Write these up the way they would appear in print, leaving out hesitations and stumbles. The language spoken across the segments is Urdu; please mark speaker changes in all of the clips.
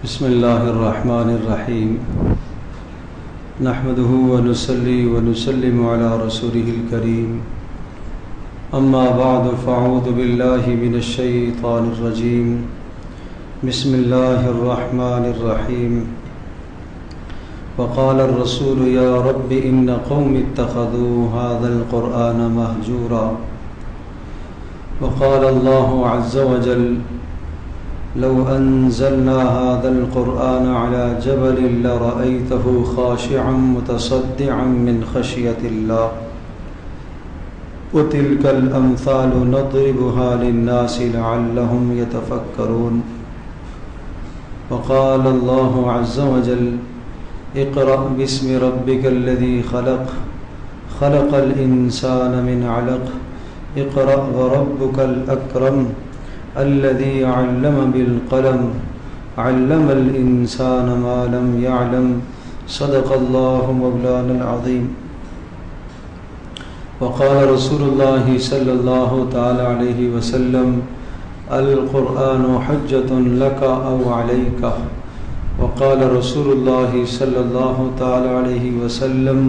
Speaker 1: بسم اللہ الرحمن الرحیم نحمده ونصلي ونسلم على رسوله الكريم اما بعد فاعوذ باللہ من الشیطان الرجیم بسم اللہ الرحمن الرحیم وقال الرسول یا رب ان قوم اتخذوا هذا القرآن مہجورا وقال اللہ عز وجل لو انزلنا هذا القرآن على جبل لرأيته خاشعا متصدعا من خشية الله وتلك الأمثال نضربها للناس لعلهم يتفكرون وقال الله عز وجل اقرأ باسم ربك الذي خلق خلق الإنسان من علق اقرأ وربك الأكرم الذي علم بالقلم علم الإنسان ما لم يعلم صدق الله مولانا العظيم وقال رسول الله صلى الله تعالى عليه وسلم القرآن حجة لك أو عليك وقال رسول الله صلى الله تعالى عليه وسلم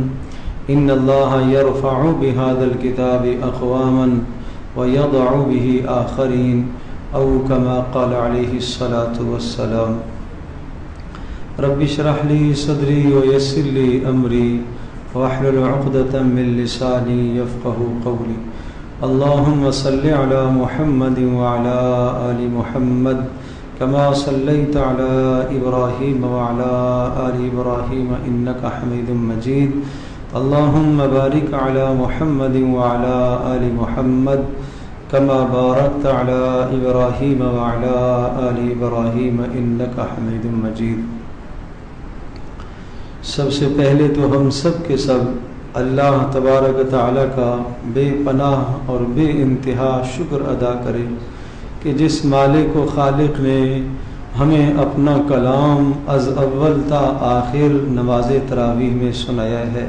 Speaker 1: إن الله يرفع بهذا الكتاب أقواما ويضع به آخرين او کما قال علیہ الصلاة والسلام رب اشرح لی صدری ویسر لی امری واحلل عقدۃ من لسانی یفقهوا قولی اللهم صل علی محمد وعلى آل محمد كما صليت على إبراهيم وعلى آل إبراهيم إنك حميد مجيد اللهم بارك على محمد وعلى آل محمد كما باركت على إبراهيم وعلى آل إبراهيم إنك حميد مجيد سب سے پہلے تو ہم سب کے سب اللہ تبارک و تعالیٰ کا بے پناہ اور بے انتہا شکر ادا کریں کہ جس مالک و خالق نے ہمیں اپنا کلام از اول تا آخر نماز تراویح میں سنایا ہے۔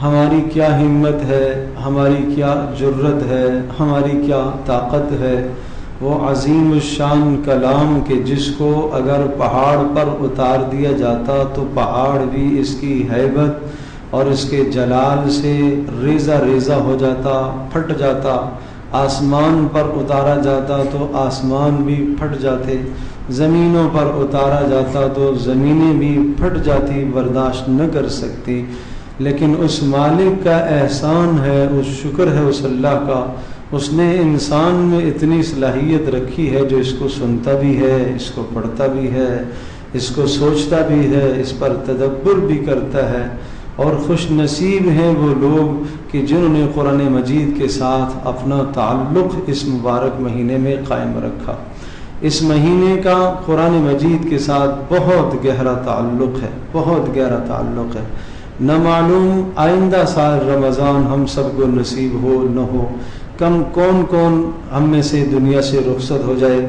Speaker 1: ہماری کیا ہمت ہے، ہماری کیا جرت ہے، ہماری کیا طاقت ہے وہ عظیم الشان کلام کہ جس کو اگر پہاڑ پر اتار دیا جاتا تو پہاڑ بھی اس کی ہیبت اور اس کے جلال سے ریزہ ریزہ ہو جاتا، پھٹ جاتا۔ آسمان پر اتارا جاتا تو آسمان بھی پھٹ جاتے، زمینوں پر اتارا جاتا تو زمینیں بھی پھٹ جاتی، برداشت نہ کر سکتی۔ لیکن اس مالک کا احسان ہے، اس شکر ہے اس اللہ کا، اس نے انسان میں اتنی صلاحیت رکھی ہے جو اس کو سنتا بھی ہے، اس کو پڑھتا بھی ہے، اس کو سوچتا بھی ہے، اس پر تدبر بھی کرتا ہے۔ اور خوش نصیب ہیں وہ لوگ کہ جنہوں نے قرآن مجید کے ساتھ اپنا تعلق اس مبارک مہینے میں قائم رکھا۔ اس مہینے کا قرآن مجید کے ساتھ بہت گہرا تعلق ہے، بہت گہرا تعلق ہے۔ نہ معلوم آئندہ سال رمضان ہم سب کو نصیب ہو نہ ہو، کون ہم میں سے دنیا سے رخصت ہو جائے۔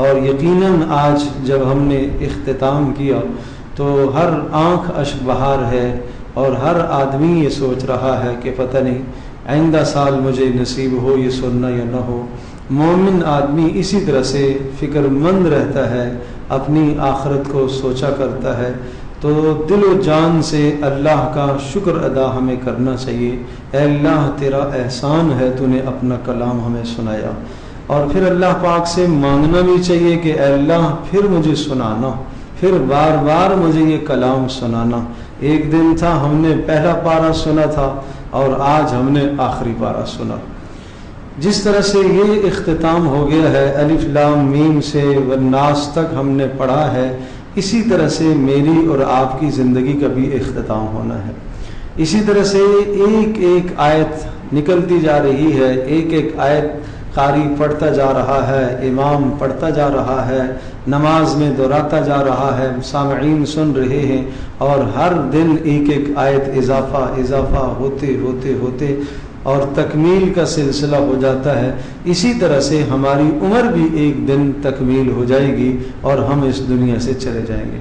Speaker 1: اور یقیناً آج جب ہم نے اختتام کیا تو ہر آنکھ اشک بہار ہے اور ہر آدمی یہ سوچ رہا ہے کہ پتہ نہیں آئندہ سال مجھے نصیب ہو یہ سننا یا نہ ہو۔ مومن آدمی اسی طرح سے فکر مند رہتا ہے، اپنی آخرت کو سوچا کرتا ہے، تو دل و جان سے اللہ کا شکر ادا ہمیں کرنا چاہیے۔ اے اللہ تیرا احسان ہے، تو نے اپنا کلام ہمیں سنایا۔ اور پھر اللہ پاک سے مانگنا بھی چاہیے کہ اے اللہ پھر مجھے سنانا، پھر بار بار مجھے یہ کلام سنانا۔ ایک دن تھا ہم نے پہلا پارہ سنا تھا اور آج ہم نے آخری پارہ سنا۔ جس طرح سے یہ اختتام ہو گیا ہے الف لام میم سے والناس تک ہم نے پڑھا ہے، اسی طرح سے میری اور آپ کی زندگی کا بھی اختتام ہونا ہے۔ اسی طرح سے ایک ایک آیت نکلتی جا رہی ہے، ایک ایک آیت قاری پڑھتا جا رہا ہے، امام پڑھتا جا رہا ہے، نماز میں دہراتا جا رہا ہے، سامعین سن رہے ہیں، اور ہر دن ایک ایک آیت اضافہ ہوتے ہوتے ہوتے اور تکمیل کا سلسلہ ہو جاتا ہے۔ اسی طرح سے ہماری عمر بھی ایک دن تکمیل ہو جائے گی اور ہم اس دنیا سے چلے جائیں گے۔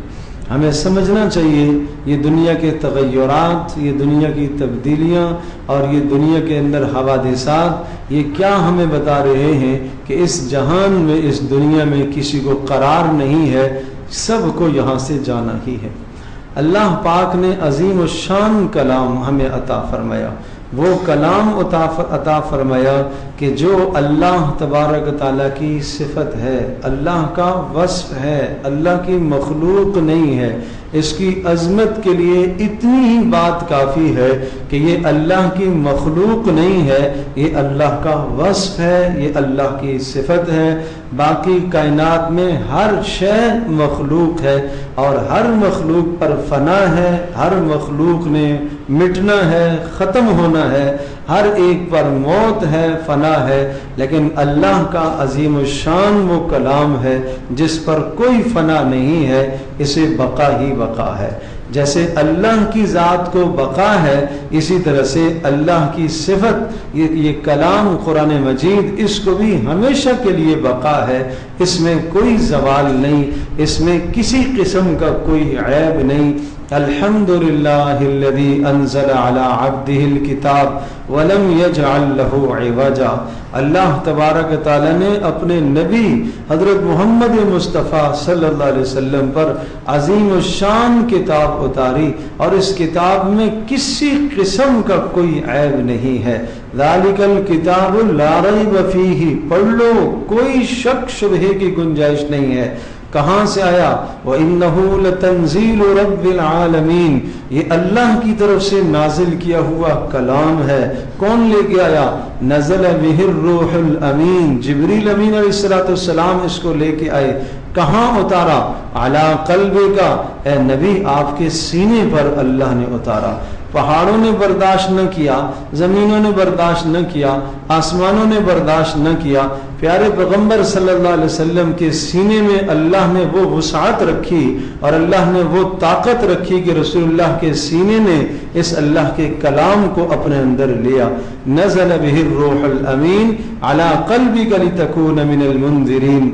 Speaker 1: ہمیں سمجھنا چاہیے یہ دنیا کے تغیرات، یہ دنیا کی تبدیلیاں اور یہ دنیا کے اندر حوادثات یہ کیا ہمیں بتا رہے ہیں کہ اس جہان میں، اس دنیا میں کسی کو قرار نہیں ہے سب کو یہاں سے جانا ہی ہے۔ اللہ پاک نے عظیم الشان کلام ہمیں عطا فرمایا، وہ کلام عطا فرمایا کہ جو اللہ تبارک تعالیٰ کی صفت ہے، اللہ کا وصف ہے، اللہ کی مخلوق نہیں ہے۔ اس کی عظمت کے لیے اتنی ہی بات کافی ہے کہ یہ اللہ کی مخلوق نہیں ہے، یہ اللہ کا وصف ہے، یہ اللہ کی صفت ہے۔ باقی کائنات میں ہر شے مخلوق ہے اور ہر مخلوق پر فنا ہے، ہر مخلوق نے مٹنا ہے، ختم ہونا ہے، ہر ایک پر موت ہے، فنا ہے، لیکن اللہ کا عظیم الشان وہ کلام ہے جس پر کوئی فنا نہیں ہے، اسے بقا ہی بقا ہے۔ جیسے اللہ کی ذات کو بقا ہے، اسی طرح سے اللہ کی صفت یہ کلام قرآن مجید، اس کو بھی ہمیشہ کے لیے بقا ہے، اس میں کوئی زوال نہیں، اس میں کسی قسم کا کوئی عیب نہیں۔ الحمدللہ الذی انزل علی عبدہ الکتاب ولم یجعل لہ عوجا۔ اللہ تبارک تعالیٰ نے اپنے نبی حضرت محمد مصطفیٰ صلی اللہ علیہ وسلم پر عظیم الشان کتاب اتاری، اور اس کتاب میں کسی قسم کا کوئی عیب نہیں ہے۔ ذالک الکتاب لا ریب فیہ، پڑھ لو، کوئی شک شبہے کی گنجائش نہیں ہے۔ کہاں سے آیا؟ وَإِنَّهُ لَتَنزِيلُ رَبِّ الْعَالَمِينَ، یہ اللہ کی طرف سے نازل کیا ہوا کلام ہے۔ کون لے کے آیا؟ نزل بہ الروح الامین، جبریل امین علیہ السلام اس کو لے کے آئے۔ کہاں اتارا؟ علی قلبک، اے نبی آپ کے سینے پر اللہ نے اتارا۔ پہاڑوں نے برداشت نہ کیا، زمینوں نے برداشت نہ کیا، آسمانوں نے برداشت نہ کیا، پیارے پیغمبر صلی اللہ علیہ وسلم کے سینے میں اللہ نے وہ وسعت رکھی اور اللہ نے وہ طاقت رکھی کہ رسول اللہ کے سینے نے اس اللہ کے کلام کو اپنے اندر لیا۔ نزل بہ الروح الامین علی قلبک لتکون من المنذرین۔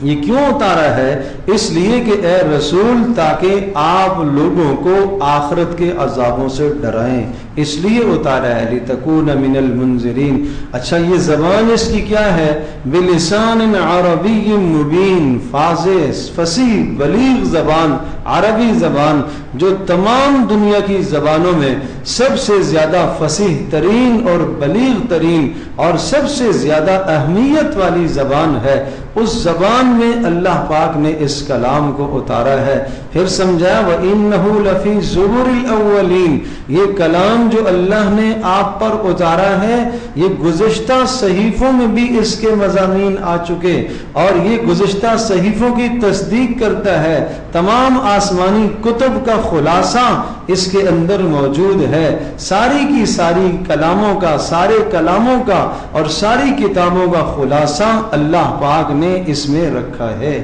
Speaker 1: یہ کیوں اتارا ہے؟ اس لیے کہ اے رسول، تاکہ آپ لوگوں کو آخرت کے عذابوں سے ڈرائیں، اس لیے اتارا ہے، لتکون من المنذرین۔ اچھا، یہ زبان اس کی کیا ہے؟ بلسان عربی مبین، واضح فصیح بلیغ زبان، عربی زبان جو تمام دنیا کی زبانوں میں سب سے زیادہ فصیح ترین اور بلیغ ترین اور سب سے زیادہ اہمیت والی زبان ہے، اس زبان میں اللہ پاک نے اس کلام کو اتارا ہے۔ پھر سمجھایا وَإِنَّهُ لَفِي زُبُرِ الْأَوَّلِينَ، یہ کلام جو اللہ نے آپ پر اتارا ہے، یہ گزشتہ صحیفوں میں بھی اس کے مضامین آ چکے، اور یہ گزشتہ صحیفوں کی تصدیق کرتا ہے۔ تمام آسمانی کتب کا خلاصہ اس کے اندر موجود ہے، ساری کی ساری کلاموں کا، سارے کلاموں کا اور ساری کتابوں کا خلاصہ اللہ پاک نے اس میں رکھا ہے۔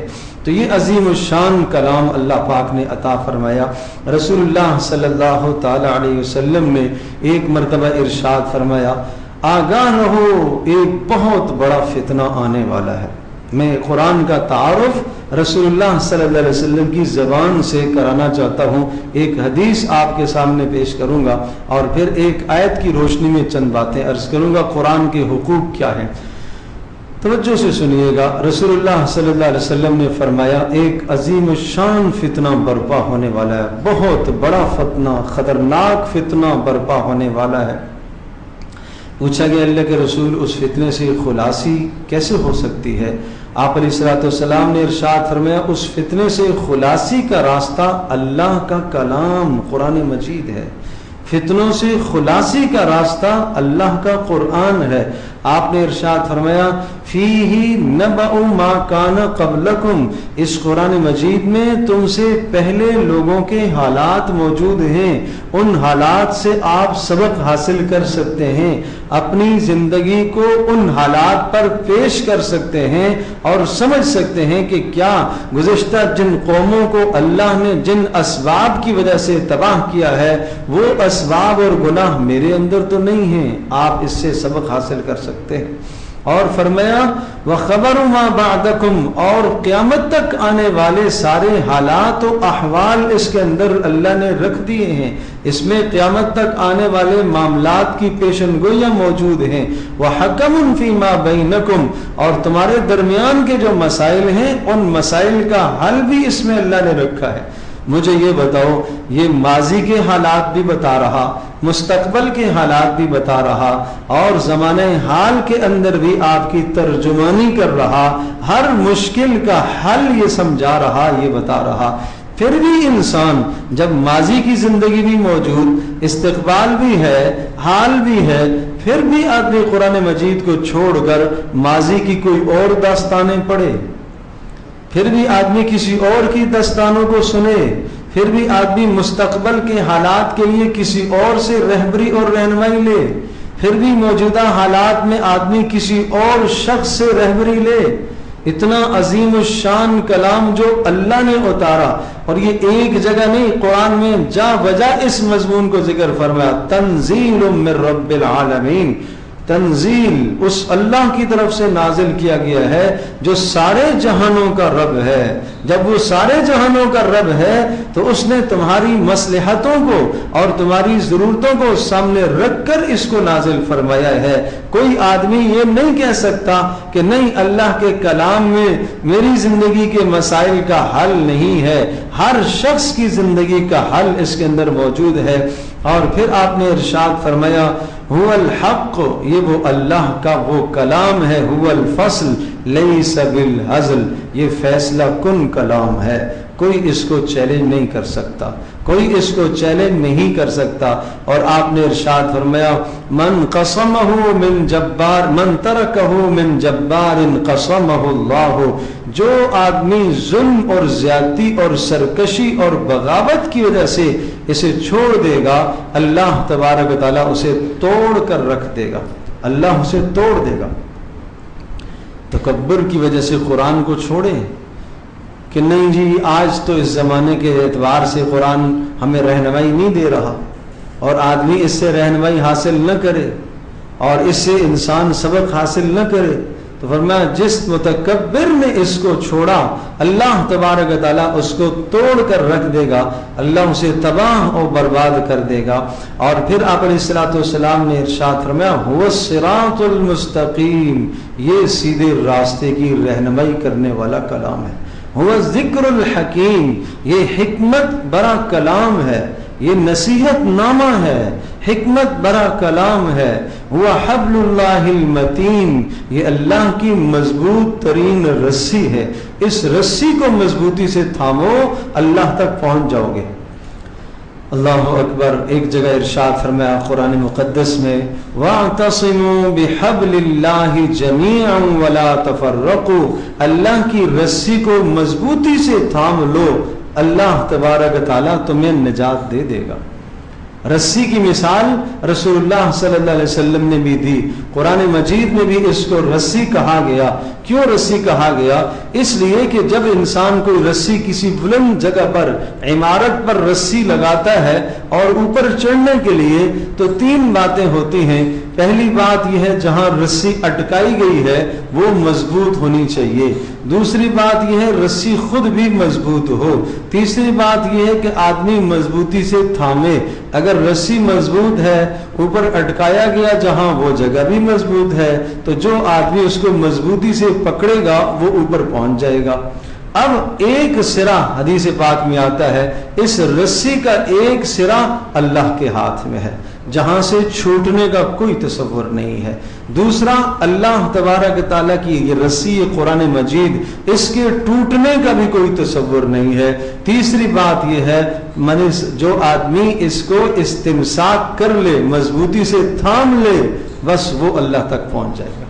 Speaker 1: تو یہ عظیم الشان کلام اللہ پاک نے عطا فرمایا۔ رسول اللہ صلی اللہ تعالی علیہ وسلم نے ایک مرتبہ ارشاد فرمایا، آگاہ رہو، ایک بہت بڑا فتنہ آنے والا ہے۔ میں قرآن کا تعارف رسول اللہ صلی اللہ علیہ وسلم کی زبان سے کرانا چاہتا ہوں۔ ایک حدیث آپ کے سامنے پیش کروں گا اور پھر ایک آیت کی روشنی میں چند باتیں عرض کروں گا، قرآن کے حقوق کیا ہیں۔ توجہ سے سنیے گا۔ رسول اللہ صلی اللہ علیہ وسلم نے فرمایا، ایک عظیم الشان فتنہ برپا ہونے والا ہے، بہت بڑا فتنہ، خطرناک فتنہ برپا ہونے والا ہے۔ پوچھا گیا اللہ کے رسول، اس فتنے سے خلاصی کیسے ہو سکتی ہے؟ آپ علیہ الصلوۃ والسلام نے ارشاد فرمایا، اس فتنے سے خلاصی کا راستہ اللہ کا کلام قرآن مجید ہے۔ فتنوں سے خلاصی کا راستہ اللہ کا قرآن ہے۔ آپ نے ارشاد فرمایا، فیہ نبأ ما کان قبلکم، اس قرآن مجید میں تم سے پہلے لوگوں کے حالات موجود ہیں، ان حالات سے آپ سبق حاصل کر سکتے ہیں، اپنی زندگی کو ان حالات پر پیش کر سکتے ہیں اور سمجھ سکتے ہیں کہ کیا گزشتہ جن قوموں کو اللہ نے جن اسباب کی وجہ سے تباہ کیا ہے، وہ اسباب اور گناہ میرے اندر تو نہیں ہیں، آپ اس سے سبق حاصل کر سکتے ہیں۔ اور فرمایا وَخَبَرُ مَا بَعْدَكُمْ، اور قیامت تک آنے والے سارے حالات و احوال اس کے اندر اللہ نے رکھ دیے ہیں، اس میں قیامت تک آنے والے معاملات کی پیشن گوئیاں موجود ہیں۔ وَحَكَمٌ فِي مَا بَيْنَكُمْ، اور تمہارے درمیان کے جو مسائل ہیں ان مسائل کا حل بھی اس میں اللہ نے رکھا ہے۔ مجھے یہ بتاؤ، یہ ماضی کے حالات بھی بتا رہا، مستقبل کے حالات بھی بتا رہا، اور زمانہ حال کے اندر بھی آپ کی ترجمانی کر رہا، ہر مشکل کا حل یہ سمجھا رہا، یہ بتا رہا۔ پھر بھی انسان جب ماضی کی زندگی بھی موجود، استقبال بھی ہے، حال بھی ہے، پھر بھی آدمی قرآن مجید کو چھوڑ کر ماضی کی کوئی اور داستانیں پڑھے، پھر بھی آدمی کسی اور کی داستانوں کو سنے، پھر بھی آدمی مستقبل کے حالات کے لیے کسی اور سے رہبری اور رہنمائی لے، پھر بھی موجودہ حالات میں آدمی کسی اور شخص سے رہبری لے۔ اتنا عظیم الشان کلام جو اللہ نے اتارا، اور یہ ایک جگہ نہیں، قرآن میں جا بجا اس مضمون کو ذکر فرمایا، تنزیل من رب العالمین، تنزیل اس اللہ کی طرف سے نازل کیا گیا ہے جو سارے جہانوں کا رب ہے۔ جب وہ سارے جہانوں کا رب ہے تو اس نے تمہاری مصلحتوں کو اور تمہاری ضرورتوں کو سامنے رکھ کر اس کو نازل فرمایا ہے۔ کوئی آدمی یہ نہیں کہہ سکتا کہ نہیں، اللہ کے کلام میں میری زندگی کے مسائل کا حل نہیں ہے، ہر شخص کی زندگی کا حل اس کے اندر موجود ہے۔ اور پھر آپ نے ارشاد فرمایا هو الحق، یہ وہ اللہ کا وہ کلام ہے، هو الفصل لیس بالہزل، یہ فیصلہ کن کلام ہے، کوئی اس کو چیلنج نہیں کر سکتا، کوئی اس کو چیلنج نہیں کر سکتا۔ اور آپ نے ارشاد فرمایا من قسمہ من جبار، من ترکہ من جبار قسمہ اللہ، جو آدمی ظلم اور زیادتی اور سرکشی اور بغاوت کی وجہ سے اسے چھوڑ دے گا، اللہ تبارک و تعالیٰ اسے توڑ کر رکھ دے گا، اللہ اسے توڑ دے گا۔ تکبر کی وجہ سے قرآن کو چھوڑے کہ نہیں جی آج تو اس زمانے کے اعتبار سے قرآن ہمیں رہنمائی نہیں دے رہا، اور آدمی اس سے رہنمائی حاصل نہ کرے اور اس سے انسان سبق حاصل نہ کرے، تو فرمایا جس متکبر نے اس کو چھوڑا اللہ تبارک و تعالیٰ اس کو توڑ کر رکھ دے گا، اللہ اسے تباہ اور برباد کر دے گا۔ اور پھر آپ علیہ الصلوۃ والسلام نے ارشاد فرمایا هو الصراط المستقیم، یہ سیدھے راستے کی رہنمائی کرنے والا کلام ہے۔ هو الذکر الحکیم، یہ حکمت برا کلام ہے، یہ نصیحت نامہ ہے، حکمت برا کلام ہے۔ وہ حبل اللہ المتین، یہ اللہ کی مضبوط ترین رسی ہے، اس رسی کو مضبوطی سے تھامو، اللہ تک پہنچ جاؤ گے۔ اللہ اکبر۔ ایک جگہ ارشاد فرمایا قرآن مقدس میں وَاعْتَصِمُوا بِحَبْلِ اللَّهِ جَمِيعًا وَلَا تَفَرَّقُوا، اللہ کی رسی کو مضبوطی سے تھام لو، اللہ تبارک تعالیٰ تمہیں نجات دے دے گا۔ رسی کی مثال رسول اللہ صلی اللہ علیہ وسلم نے بھی دی، قرآن مجید میں بھی اس کو رسی کہا گیا۔ کیوں رسی کہا گیا؟ اس لیے کہ جب انسان کوئی رسی کسی بلند جگہ پر، عمارت پر رسی لگاتا ہے اور اوپر چڑھنے کے لیے تو تین باتیں ہوتی ہیں۔ پہلی بات یہ ہے جہاں رسی اٹکائی گئی ہے وہ مضبوط ہونی چاہیے، دوسری بات یہ ہے رسی خود بھی مضبوط ہو، تیسری بات یہ ہے کہ آدمی مضبوطی سے تھامے۔ اگر رسی مضبوط ہے، اوپر اٹکایا گیا جہاں وہ جگہ بھی مضبوط ہے، تو جو آدمی اس کو مضبوطی سے پکڑے گا وہ اوپر پہنچ جائے گا۔ اب ایک سرا حدیث پاک میں آتا ہے، اس رسی کا ایک سرا اللہ کے ہاتھ میں ہے جہاں سے چھوٹنے کا کوئی تصور نہیں ہے۔ دوسرا، اللہ تبارک تعالیٰ کی یہ رسی، یہ قرآن مجید، اس کے ٹوٹنے کا بھی کوئی تصور نہیں ہے۔ تیسری بات یہ ہے جو آدمی اس کو استمساک کر لے، مضبوطی سے تھام لے، بس وہ اللہ تک پہنچ جائے گا۔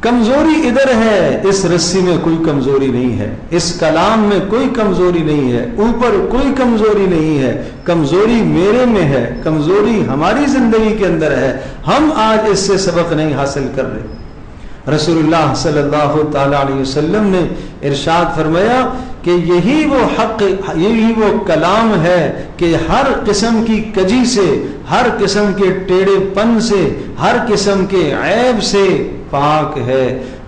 Speaker 1: کمزوری ادھر ہے، اس رسی میں کوئی کمزوری نہیں ہے، اس کلام میں کوئی کمزوری نہیں ہے، اوپر کوئی کمزوری نہیں ہے، کمزوری میرے میں ہے، کمزوری ہماری زندگی کے اندر ہے، ہم آج اس سے سبق نہیں حاصل کر رہے۔ رسول اللہ صلی اللہ تعالی علیہ وسلم نے ارشاد فرمایا کہ یہی وہ حق، یہی وہ کلام ہے کہ ہر قسم کی کجی سے، ہر قسم کے ٹیڑھے پن سے، ہر قسم کے عیب سے پاک ہے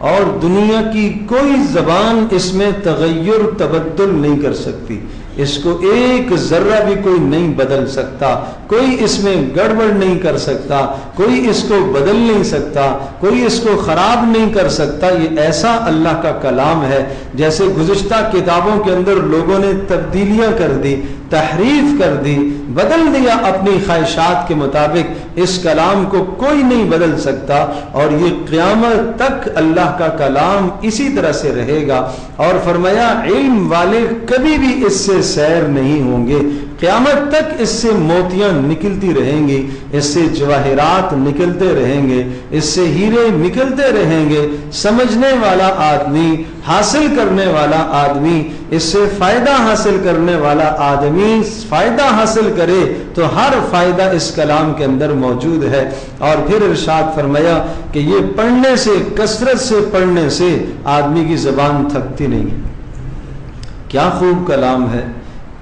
Speaker 1: اور دنیا کی کوئی زبان اس میں تغیر تبدل نہیں کر سکتی، اس کو ایک ذرہ بھی کوئی نہیں بدل سکتا، کوئی اس میں گڑبڑ نہیں کر سکتا، کوئی اس کو بدل نہیں سکتا، کوئی اس کو خراب نہیں کر سکتا۔ یہ ایسا اللہ کا کلام ہے جیسے گزشتہ کتابوں کے اندر لوگوں نے تبدیلیاں کر دی، تحریف کر دی، بدل دیا اپنی خواہشات کے مطابق، اس کلام کو کوئی نہیں بدل سکتا، اور یہ قیامت تک اللہ کا کلام اسی طرح سے رہے گا۔ اور فرمایا علم والے کبھی بھی اس سے سیر نہیں ہوں گے، قیامت تک اس سے موتیاں نکلتی رہیں گی، اس سے جواہرات نکلتے رہیں گے، اس سے ہیرے نکلتے رہیں گے۔ سمجھنے والا آدمی، حاصل کرنے والا آدمی، اس سے فائدہ حاصل کرنے والا آدمی فائدہ حاصل کرے تو ہر فائدہ اس کلام کے اندر موجود ہے۔ اور پھر ارشاد فرمایا کہ یہ پڑھنے سے، کثرت سے پڑھنے سے آدمی کی زبان تھکتی نہیں ہے۔ کیا خوب کلام ہے،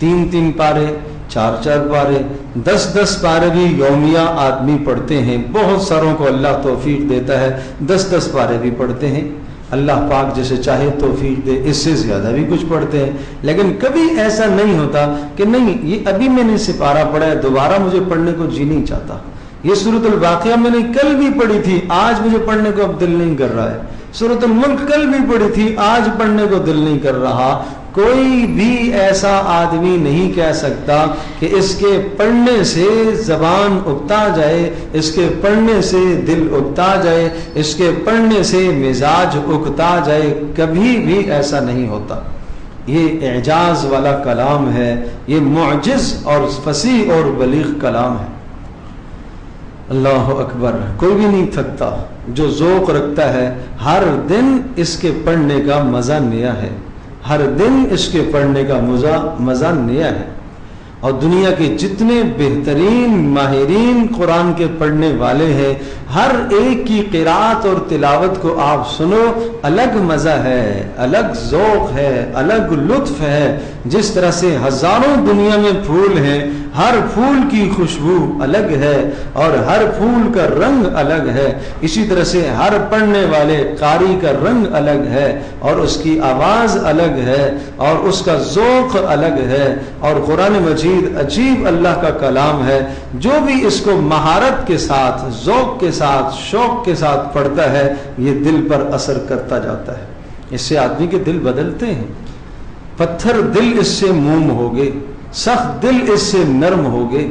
Speaker 1: 3 پارے، 4 پارے، 10 پارے بھی یومیہ آدمی پڑھتے ہیں۔ بہت ساروں کو اللہ توفیق دیتا ہے 10 پارے بھی پڑھتے ہیں، اللہ پاک جسے چاہے توفیق دے اس سے زیادہ بھی کچھ پڑھتے ہیں، لیکن کبھی ایسا نہیں ہوتا کہ نہیں یہ ابھی میں نے سپارہ پڑھا ہے دوبارہ مجھے پڑھنے کو جی نہیں چاہتا، یہ سورۃ الواقعہ میں نے کل بھی پڑھی تھی آج مجھے پڑھنے کو اب دل نہیں کر رہا ہے، سورۃ الملک کل بھی پڑھی تھی آج پڑھنے کو دل نہیں کر رہا۔ کوئی بھی ایسا آدمی نہیں کہہ سکتا کہ اس کے پڑھنے سے زبان اکتا جائے، اس کے پڑھنے سے دل اکتا جائے، اس کے پڑھنے سے مزاج اکتا جائے، کبھی بھی ایسا نہیں ہوتا۔ یہ اعجاز والا کلام ہے، یہ معجز اور فصیح اور بلیغ کلام ہے۔ اللہ اکبر، کوئی بھی نہیں تھکتا جو ذوق رکھتا ہے، ہر دن اس کے پڑھنے کا مزہ نیا ہے، ہر دن اس کے پڑھنے کا مزہ نیا ہے۔ اور دنیا کے جتنے بہترین ماہرین قرآن کے پڑھنے والے ہیں، ہر ایک کی قرات اور تلاوت کو آپ سنو، الگ مزہ ہے، الگ ذوق ہے، الگ لطف ہے۔ جس طرح سے ہزاروں دنیا میں پھول ہیں، ہر پھول کی خوشبو الگ ہے اور ہر پھول کا رنگ الگ ہے، اسی طرح سے ہر پڑھنے والے قاری کا رنگ الگ ہے اور اس کی آواز الگ ہے اور اس کا ذوق الگ ہے۔ اور قرآن مجید عجیب اللہ کا کلام ہے، جو بھی اس کو مہارت کے ساتھ، ذوق کے ساتھ، شوق کے ساتھ پڑھتا ہے یہ دل پر اثر کرتا جاتا ہے، اس سے آدمی کے دل بدلتے ہیں۔ پتھر دل اس سے موم ہو گئے، سخت دل اس سے نرم ہو گئے،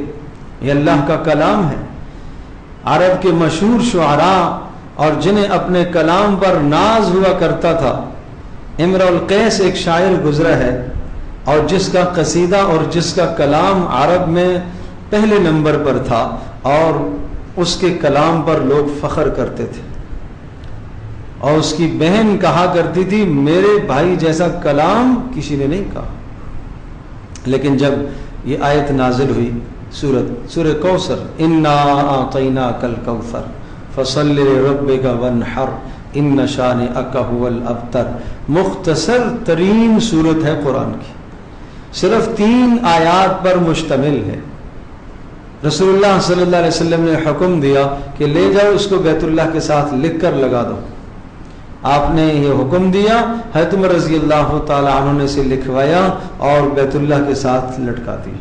Speaker 1: یہ اللہ کا کلام ہے۔ عرب کے مشہور شعراء اور جنہیں اپنے کلام پر ناز ہوا کرتا تھا، امرؤ القیس ایک شاعر گزرا ہے اور جس کا قصیدہ اور جس کا کلام عرب میں پہلے نمبر پر تھا اور اس کے کلام پر لوگ فخر کرتے تھے، اور اس کی بہن کہا کرتی تھی میرے بھائی جیسا کلام کسی نے نہیں کہا۔ لیکن جب یہ آیت نازل ہوئی، سورہ کوثر، انا اعطیناک الکوثر فصل لربک وانحر ان شانئک هو الابتر، مختصر ترین صورت ہے قرآن کی، صرف 3 آیات پر مشتمل ہے۔ رسول اللہ صلی اللہ علیہ وسلم نے حکم دیا کہ لے جاؤ اس کو بیت اللہ کے ساتھ لکھ کر لگا دو، آپ نے یہ حکم دیا، حضرت عمر رضی اللہ تعالی عنہ نے اسے لکھوایا اور بیت اللہ کے ساتھ لٹکا دی۔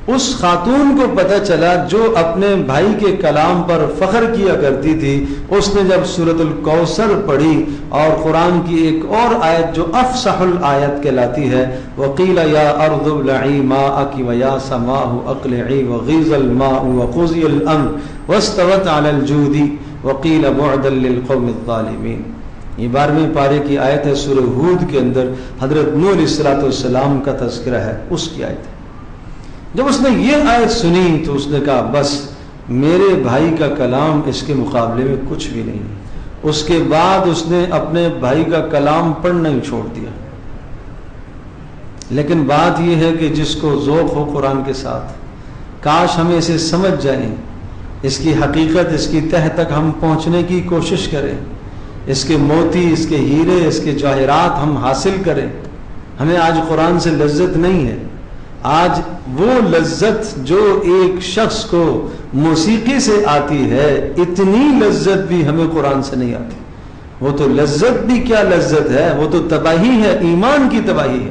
Speaker 1: اس خاتون کو پتہ چلا جو اپنے بھائی کے کلام پر فخر کیا کرتی تھی، اس نے جب سورۃ الکوثر پڑھی اور قرآن کی ایک اور آیت جو افصح الآیت کہلاتی ہے، وقیل یا ارض ابلعی ماءک ویا سماء اقلعی وغیض الماء وقضی الامر واستوت علی الجود وقیل بعدا للقوم الظالمین۔ یہ 12ویں پارے کی آیت ہے، سورہ ہود کے اندر حضرت نوح علیہ السلام کا تذکرہ ہے، اس کی آیت ہے۔ جب اس نے یہ آیت سنی تو اس نے کہا بس میرے بھائی کا کلام اس کے مقابلے میں کچھ بھی نہیں۔ اس کے بعد اس نے اپنے بھائی کا کلام پڑھنا ہی چھوڑ دیا۔ لیکن بات یہ ہے کہ جس کو ذوق ہو قرآن کے ساتھ، کاش ہم اسے سمجھ جائیں، اس کی حقیقت، اس کی تہ تک ہم پہنچنے کی کوشش کریں، اس کے موتی، اس کے ہیرے، اس کے جواہرات ہم حاصل کریں۔ ہمیں آج قرآن سے لذت نہیں ہے، آج وہ لذت جو ایک شخص کو موسیقی سے آتی ہے، اتنی لذت بھی ہمیں قرآن سے نہیں آتی۔ وہ تو لذت بھی کیا لذت ہے، وہ تو تباہی ہے، ایمان کی تباہی ہے۔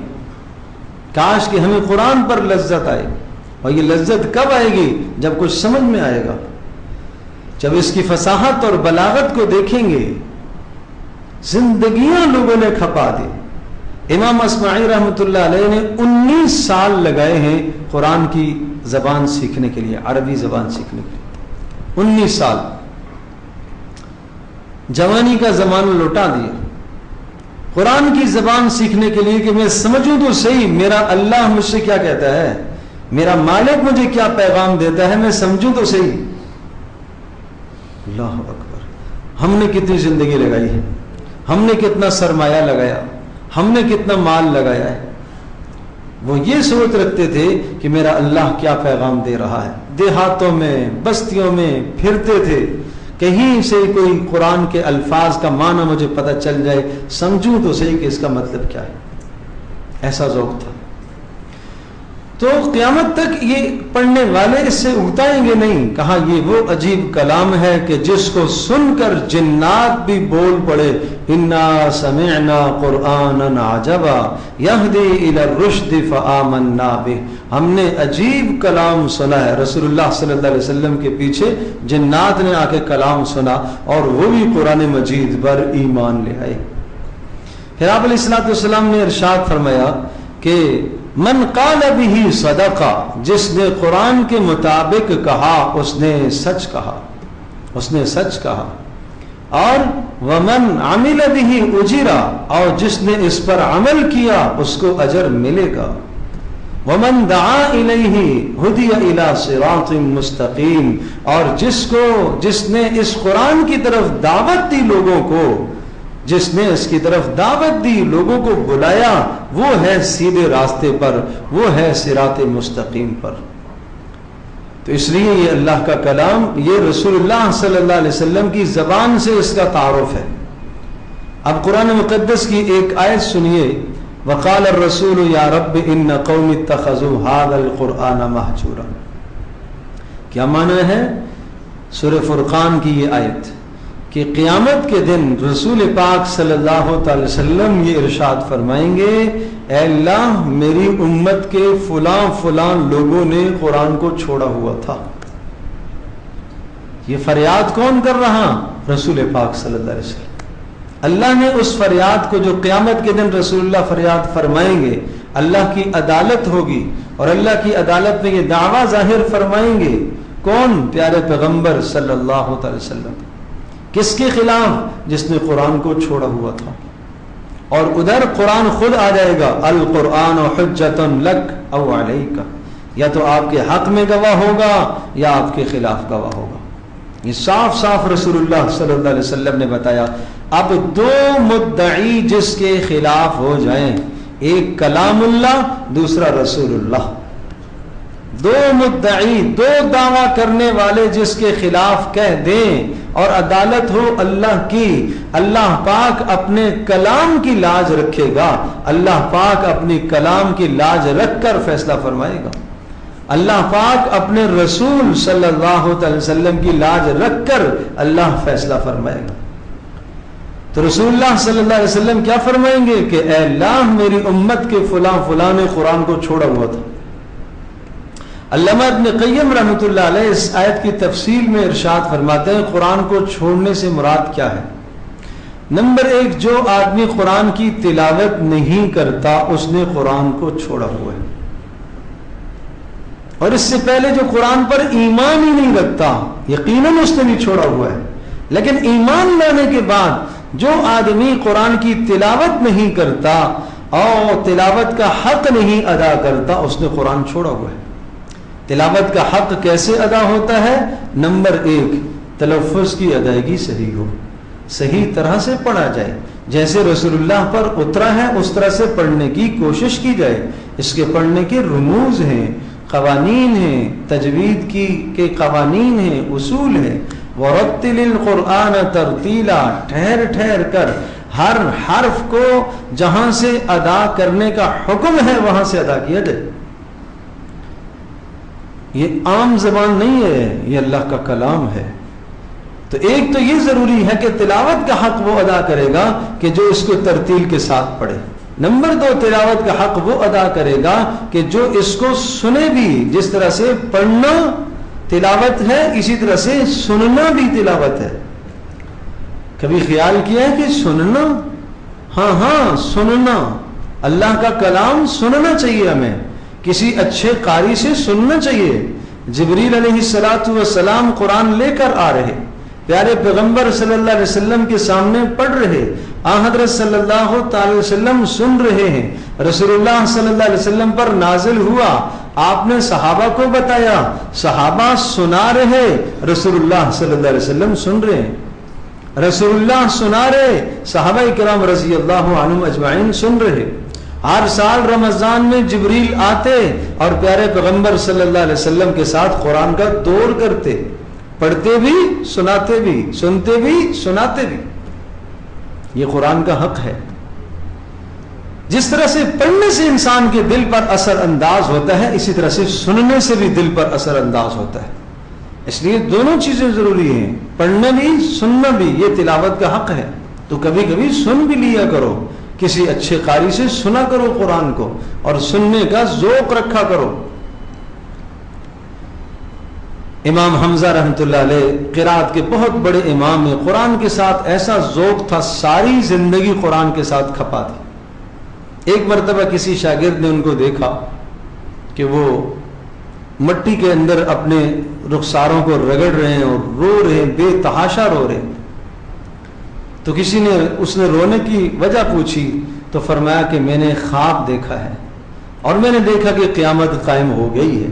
Speaker 1: کاش کہ ہمیں قرآن پر لذت آئے، اور یہ لذت کب آئے گی؟ جب کچھ سمجھ میں آئے گا، جب اس کی فصاحت اور بلاغت کو دیکھیں گے۔ زندگیاں لوگوں نے کھپا دی۔ امام اصمعی رحمۃ اللہ علیہ نے 19 سال لگائے ہیں قرآن کی زبان سیکھنے کے لیے، عربی زبان سیکھنے کے لیے 19 سال۔ جوانی کا زمانہ لوٹا دیا قرآن کی زبان سیکھنے کے لیے کہ میں سمجھوں تو صحیح میرا اللہ مجھ سے کیا کہتا ہے، میرا مالک مجھے کیا پیغام دیتا ہے، میں سمجھوں تو صحیح۔ اللہ اکبر! ہم نے کتنی زندگی لگائی ہے، ہم نے کتنا سرمایہ لگایا، ہم نے کتنا مال لگایا ہے۔ وہ یہ سوچ رکھتے تھے کہ میرا اللہ کیا پیغام دے رہا ہے۔ دیہاتوں میں، بستیوں میں پھرتے تھے، کہیں سے کوئی قرآن کے الفاظ کا معنی مجھے پتہ چل جائے، سمجھوں تو صحیح کہ اس کا مطلب کیا ہے۔ ایسا ذوق تھا۔ تو قیامت تک یہ پڑھنے والے اس سے اگتائیں گے نہیں۔ کہا یہ وہ عجیب کلام ہے کہ جس کو سن کر جنات بھی بول پڑے، انا سمعنا قرآنا عجبا یہدی الی الرشد فآمنا بہ۔ ہم نے عجیب کلام سنا ہے۔ رسول اللہ صلی اللہ علیہ وسلم کے پیچھے جنات نے آ کے کلام سنا، اور وہ بھی قرآن مجید پر ایمان لے آئے۔ پھر آپ علیہ السلام نے ارشاد فرمایا کہ من قال به صدقہ، جس نے قرآن کے مطابق کہا اس نے سچ کہا، اس نے سچ کہا۔ اور ومن عمل به اجرا، اور جس نے اس پر عمل کیا اس کو اجر ملے گا۔ ومن دعا الیہ ہدی الی صراط مستقیم، اور جس نے اس قرآن کی طرف دعوت دی لوگوں کو، جس نے اس کی طرف دعوت دی، لوگوں کو بلایا، وہ ہے سیدھے راستے پر، وہ ہے صراط مستقیم پر۔ تو اس لیے یہ اللہ کا کلام، یہ رسول اللہ صلی اللہ علیہ وسلم کی زبان سے اس کا تعارف ہے۔ اب قرآن مقدس کی ایک آیت سنیے، وقال الرسول یا رب ان قوم اتخذوا هذا القرآن مہجورا۔ کیا معنی ہے؟ سورہ فرقان کی یہ آیت کہ قیامت کے دن رسول پاک صلی اللہ تعالی وسلم یہ ارشاد فرمائیں گے، اے اللہ میری امت کے فلاں فلاں لوگوں نے قرآن کو چھوڑا ہوا تھا۔ یہ فریاد کون کر رہا؟ رسول پاک صلی اللہ علیہ وسلم۔ اللہ نے اس فریاد کو جو قیامت کے دن رسول اللہ فریاد فرمائیں گے، اللہ کی عدالت ہوگی، اور اللہ کی عدالت میں یہ دعویٰ ظاہر فرمائیں گے، کون؟ پیارے پیغمبر صلی اللہ تعالی وسلم۔ کس کے خلاف؟ جس نے قرآن کو چھوڑا ہوا تھا۔ اور ادھر قرآن خود آ جائے گا، القرآن حجۃ لک او علیک، یا تو آپ کے حق میں گواہ ہوگا یا آپ کے خلاف گواہ ہوگا۔ یہ صاف صاف رسول اللہ صلی اللہ علیہ وسلم نے بتایا۔ اب دو مدعی جس کے خلاف ہو جائیں، ایک کلام اللہ، دوسرا رسول اللہ، دو مدعی، دو دعویٰ کرنے والے جس کے خلاف کہہ دیں اور عدالت ہو اللہ کی، اللہ پاک اپنے کلام کی لاج رکھے گا، اللہ پاک اپنی کلام کی لاج رکھ کر فیصلہ فرمائے گا، اللہ پاک اپنے رسول صلی اللہ علیہ وسلم کی لاج رکھ کر اللہ فیصلہ فرمائے گا۔ تو رسول اللہ صلی اللہ علیہ وسلم کیا فرمائیں گے کہ اے اللہ میری امت کے فلاں فلاں نے قرآن کو چھوڑا ہوا تھا۔ علامہ ابن قیم رحمۃ اللہ علیہ اس آیت کی تفصیل میں ارشاد فرماتے ہیں قرآن کو چھوڑنے سے مراد کیا ہے۔ نمبر ایک، جو آدمی قرآن کی تلاوت نہیں کرتا اس نے قرآن کو چھوڑا ہوا ہے، اور اس سے پہلے جو قرآن پر ایمان ہی نہیں رکھتا یقیناً اس نے بھی چھوڑا ہوا ہے۔ لیکن ایمان لانے کے بعد جو آدمی قرآن کی تلاوت نہیں کرتا اور تلاوت کا حق نہیں ادا کرتا اس نے قرآن چھوڑا ہوا ہے۔ تلاوت کا حق کیسے ادا ہوتا ہے؟ نمبر ایک، تلفظ کی ادائیگی صحیح ہو، صحیح طرح سے پڑھا جائے، جیسے رسول اللہ پر اترا ہے اس طرح سے پڑھنے کی کوشش کی جائے۔ اس کے پڑھنے کے رموز ہیں، قوانین ہیں، تجوید کے قوانین ہیں، اصول ہیں۔ وَرَتِّلِ الْقُرْآنَ تَرْتِيلًا، ٹھہر ٹھہر کر ہر حرف کو جہاں سے ادا کرنے کا حکم ہے وہاں سے ادا کیا جائے۔ یہ عام زبان نہیں ہے، یہ اللہ کا کلام ہے۔ تو ایک تو یہ ضروری ہے کہ تلاوت کا حق وہ ادا کرے گا کہ جو اس کو ترتیل کے ساتھ پڑھے۔ نمبر 2، تلاوت کا حق وہ ادا کرے گا کہ جو اس کو سنے بھی، جس طرح سے پڑھنا تلاوت ہے اسی طرح سے سننا بھی تلاوت ہے۔ کبھی خیال کیا ہے کہ سننا؟ ہاں سننا، اللہ کا کلام سننا چاہیے، ہمیں کسی اچھے قاری سے سننا چاہیے۔ جبریل علیہ السلام قرآن لے کر آ رہے، پیارے پیغمبر صلی اللہ علیہ وسلم کے سامنے پڑھ رہے، حضرت صلی اللہ تعالی وسلم سن رہے ہیں، رسول اللہ صلی اللہ علیہ وسلم پر نازل ہوا، آپ نے صحابہ کو بتایا، صحابہ سنا رہے، رسول اللہ صلی اللہ علیہ وسلم سن رہے ہیں، رسول اللہ سنا رہے، صحابہ کرام رضی اللہ عنہم اجمعین سن رہے۔ ہر سال رمضان میں جبریل آتے اور پیارے پیغمبر صلی اللہ علیہ وسلم کے ساتھ قرآن کا دور کرتے، پڑھتے بھی سناتے بھی، سنتے بھی سناتے بھی۔ یہ قرآن کا حق ہے۔ جس طرح سے پڑھنے سے انسان کے دل پر اثر انداز ہوتا ہے، اسی طرح سے سننے سے بھی دل پر اثر انداز ہوتا ہے۔ اس لیے دونوں چیزیں ضروری ہیں، پڑھنا بھی سننا بھی، یہ تلاوت کا حق ہے۔ تو کبھی کبھی سن بھی لیا کرو، کسی اچھے قاری سے سنا کرو قرآن کو، اور سننے کا ذوق رکھا کرو۔ امام حمزہ رحمۃ اللہ علیہ قرات کے بہت بڑے امام ہیں، قرآن کے ساتھ ایسا ذوق تھا، ساری زندگی قرآن کے ساتھ کھپا تھی۔ ایک مرتبہ کسی شاگرد نے ان کو دیکھا کہ وہ مٹی کے اندر اپنے رخساروں کو رگڑ رہے ہیں اور رو رہے ہیں، بے تحاشا رو رہے ہیں۔ تو کسی نے اس نے رونے کی وجہ پوچھی تو فرمایا کہ میں نے خواب دیکھا ہے اور میں نے دیکھا کہ قیامت قائم ہو گئی ہے،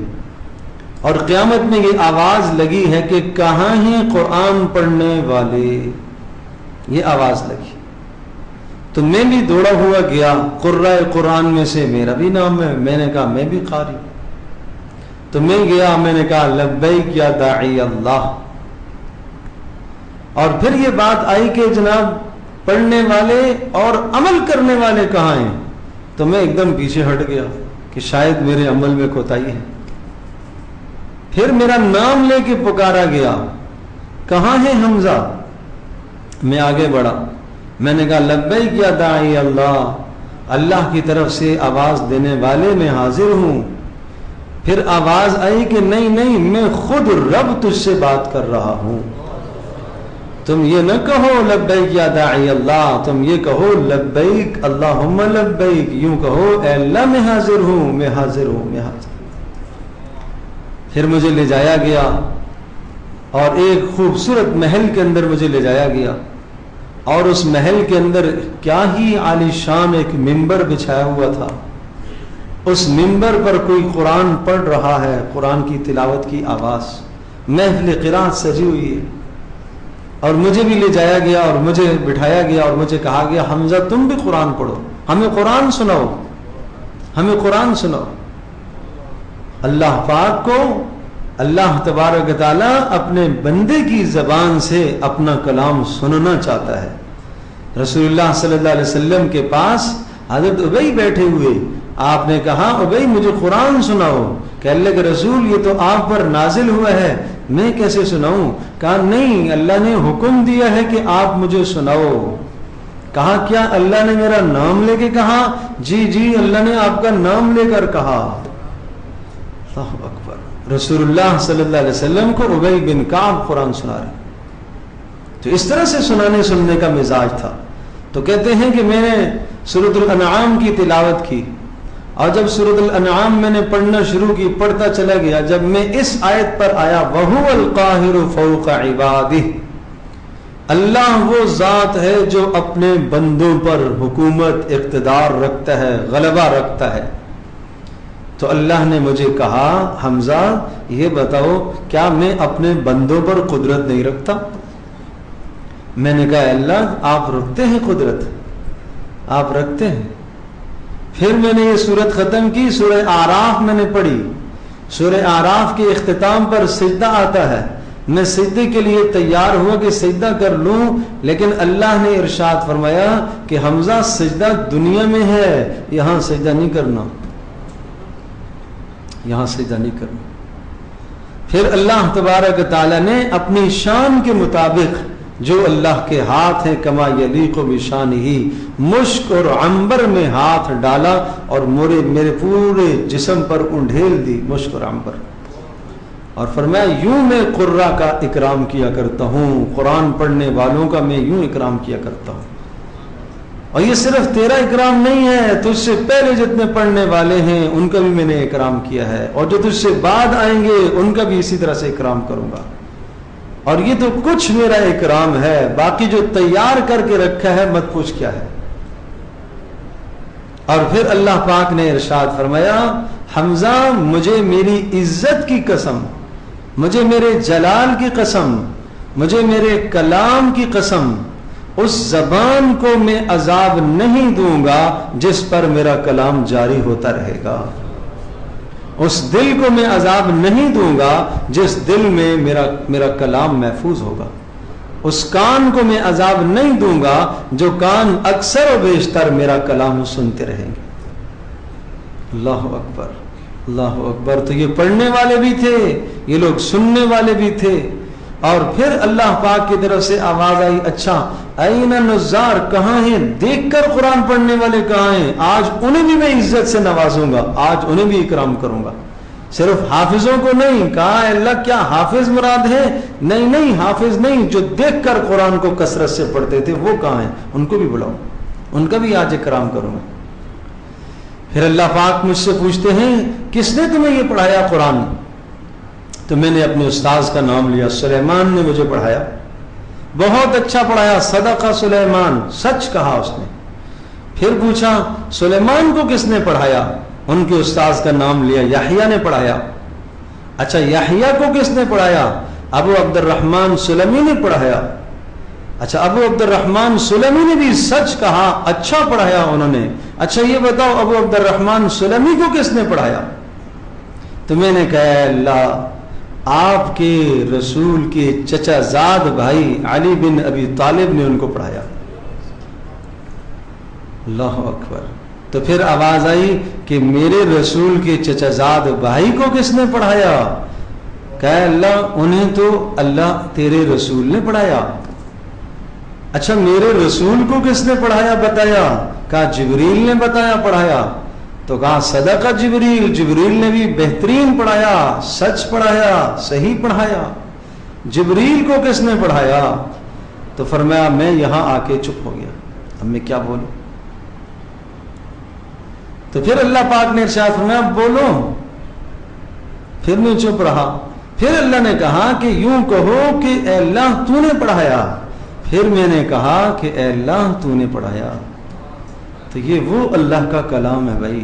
Speaker 1: اور قیامت میں یہ آواز لگی ہے کہ کہاں ہیں قرآن پڑھنے والے، یہ آواز لگی۔ تو میں بھی دوڑا ہوا گیا، قرۂ قرآن میں سے میرا بھی نام ہے، میں نے کہا میں بھی قاری۔ تو میں گیا، میں نے کہا لبیک یا داعی اللہ۔ اور پھر یہ بات آئی کہ جناب پڑھنے والے اور عمل کرنے والے کہاں ہیں؟ تو میں ایک دم پیچھے ہٹ گیا کہ شاید میرے عمل میں کوتاہی ہے۔ پھر میرا نام لے کے پکارا گیا، کہاں ہے حمزہ؟ میں آگے بڑھا، میں نے کہا لبیک یا داعی اللہ، اللہ کی طرف سے آواز دینے والے میں حاضر ہوں۔ پھر آواز آئی کہ نہیں میں خود رب تجھ سے بات کر رہا ہوں، تم یہ نہ کہو لبیک یا داعی اللہ، تم یہ کہو لبیک اللہم لبیک، یوں کہو اے اللہ میں حاضر ہوں، میں حاضر ہوں، میں حاضر۔ پھر مجھے لے جایا گیا اور ایک خوبصورت محل کے اندر مجھے لے جایا گیا، اور اس محل کے اندر کیا ہی عالی شان ایک ممبر بچھایا ہوا تھا۔ اس ممبر پر کوئی قرآن پڑھ رہا ہے، قرآن کی تلاوت کی آواز، محفل قرات سجی ہوئی ہے، اور مجھے بھی لے جایا گیا اور مجھے بٹھایا گیا اور مجھے کہا گیا حمزہ تم بھی قرآن پڑھو، ہمیں قرآن سناؤ، ہمیں قرآن سناؤ۔ اللہ پاک کو اللہ تبارک تعالیٰ اپنے بندے کی زبان سے اپنا کلام سننا چاہتا ہے۔ رسول اللہ صلی اللہ علیہ وسلم کے پاس حضرت ابی بیٹھے ہوئے، آپ نے کہا ابی مجھے قرآن سناؤ، کہ اللہ کے رسول یہ تو آپ پر نازل ہوا ہے، میں کیسے سناؤں؟ کہا نہیں، اللہ نے حکم دیا ہے کہ آپ مجھے سناؤ۔ کہا کیا اللہ نے میرا نام لے کے کہا؟ جی اللہ نے آپ کا نام لے کر کہا۔ اللہ اکبر، رسول اللہ صلی اللہ علیہ وسلم کو ابی بن کعب قرآن سنا رہے۔ تو اس طرح سے سنانے سننے کا مزاج تھا۔ تو کہتے ہیں کہ میں نے سورۃ الانعام کی تلاوت کی، اور جب سورۃ الانعام میں نے پڑھنا شروع کی، پڑھتا چلا گیا، جب میں اس آیت پر آیا وَهُوَ الْقَاهِرُ فَوْقَ عِبَادِهِ، اللہ وہ ذات ہے جو اپنے بندوں پر حکومت اقتدار رکھتا ہے، غلبہ رکھتا ہے۔ تو اللہ نے مجھے کہا حمزہ یہ بتاؤ کیا میں اپنے بندوں پر قدرت نہیں رکھتا؟ میں نے کہا اللہ آپ رکھتے ہیں قدرت، آپ رکھتے ہیں۔ پھر میں نے یہ سورت ختم کی، سورہ اعراف میں نے پڑھی۔ سورہ اعراف کے اختتام پر سجدہ آتا ہے، میں سجدے کے لیے تیار ہوا کہ سجدہ کر لوں، لیکن اللہ نے ارشاد فرمایا کہ حمزہ سجدہ دنیا میں ہے، یہاں سجدہ نہیں کرنا، یہاں سجدہ نہیں کرنا۔ پھر اللہ تبارک تعالیٰ نے اپنی شان کے مطابق جو اللہ کے ہاتھ ہیں کما یلیق بشانہ مشک اور عنبر میں ہاتھ ڈالا اور میرے پورے جسم پر انڈھیل دی مشک اور عنبر، اور فرمایا یوں میں قرہ کا اکرام کیا کرتا ہوں، قرآن پڑھنے والوں کا میں یوں اکرام کیا کرتا ہوں۔ اور یہ صرف تیرا اکرام نہیں ہے، تجھ سے پہلے جتنے پڑھنے والے ہیں ان کا بھی میں نے اکرام کیا ہے، اور جو تجھ سے بعد آئیں گے ان کا بھی اسی طرح سے اکرام کروں گا۔ اور یہ تو کچھ میرا اکرام ہے، باقی جو تیار کر کے رکھا ہے مت پوچھ کیا ہے۔ اور پھر اللہ پاک نے ارشاد فرمایا حمزہ مجھے میری عزت کی قسم، مجھے میرے جلال کی قسم، مجھے میرے کلام کی قسم، اس زبان کو میں عذاب نہیں دوں گا جس پر میرا کلام جاری ہوتا رہے گا، اس دل کو میں عذاب نہیں دوں گا جس دل میں میرا کلام محفوظ ہوگا، اس کان کو میں عذاب نہیں دوں گا جو کان اکثر و بیشتر میرا کلام سنتے رہیں گے۔ اللہ اکبر، اللہ اکبر۔ تو یہ پڑھنے والے بھی تھے، یہ لوگ سننے والے بھی تھے۔ اور پھر اللہ پاک کی طرف سے آواز آئی اچھا این نزار کہاں ہیں، دیکھ کر قرآن پڑھنے والے کہاں ہیں، آج انہیں بھی میں عزت سے نوازوں گا، آج انہیں بھی اکرام کروں گا۔ صرف حافظوں کو نہیں کہا، اللہ کیا حافظ مراد ہے؟ نہیں نہیں، حافظ نہیں، جو دیکھ کر قرآن کو کثرت سے پڑھتے تھے وہ کہاں ہیں، ان کو بھی بلاؤ، ان کا بھی آج اکرام کروں گا۔ پھر اللہ پاک مجھ سے پوچھتے ہیں کس نے تمہیں یہ پڑھایا قرآن؟ تو میں نے اپنے استاذ کا نام لیا، سلیمان نے مجھے پڑھایا، بہت اچھا پڑھایا، صدقہ سلیمان، سچ کہا اس نے۔ پھر پوچھا سلیمان کو کس نے پڑھایا؟ ان کے استاذ کا نام لیا، یحییٰ نے پڑھایا۔ اچھا یحییٰ کو کس نے پڑھایا؟ ابو عبد الرحمن سلمی نے پڑھایا۔ اچھا ابو عبد الرحمن سلمی نے بھی سچ کہا، اچھا پڑھایا انہوں نے۔ اچھا یہ بتاؤ ابو عبد الرحمن سلمی کو کس نے پڑھایا؟ تو میں نے کہا اللہ آپ کے رسول کے چچا زاد بھائی علی بن ابی طالب نے ان کو پڑھایا۔ اللہ اکبر۔ تو پھر آواز آئی کہ میرے رسول کے چچا زاد بھائی کو کس نے پڑھایا؟ کہا اللہ انہیں تو اللہ تیرے رسول نے پڑھایا۔ اچھا میرے رسول کو کس نے پڑھایا بتایا؟ کہا جبریل نے بتایا پڑھایا۔ تو کہا صدقہ جبریل، جبریل نے بھی بہترین پڑھایا، سچ پڑھایا، صحیح پڑھایا۔ جبریل کو کس نے پڑھایا؟ تو فرمایا میں یہاں آ کے چپ ہو گیا، اب میں کیا بولوں؟ تو پھر اللہ پاک نے ارشاد فرمایا بولو، پھر میں چپ رہا۔ پھر اللہ نے کہا کہ یوں کہو کہ اے اللہ تو نے پڑھایا۔ پھر میں نے کہا کہ اے اللہ تو نے پڑھایا۔ تو یہ وہ اللہ کا کلام ہے بھائی،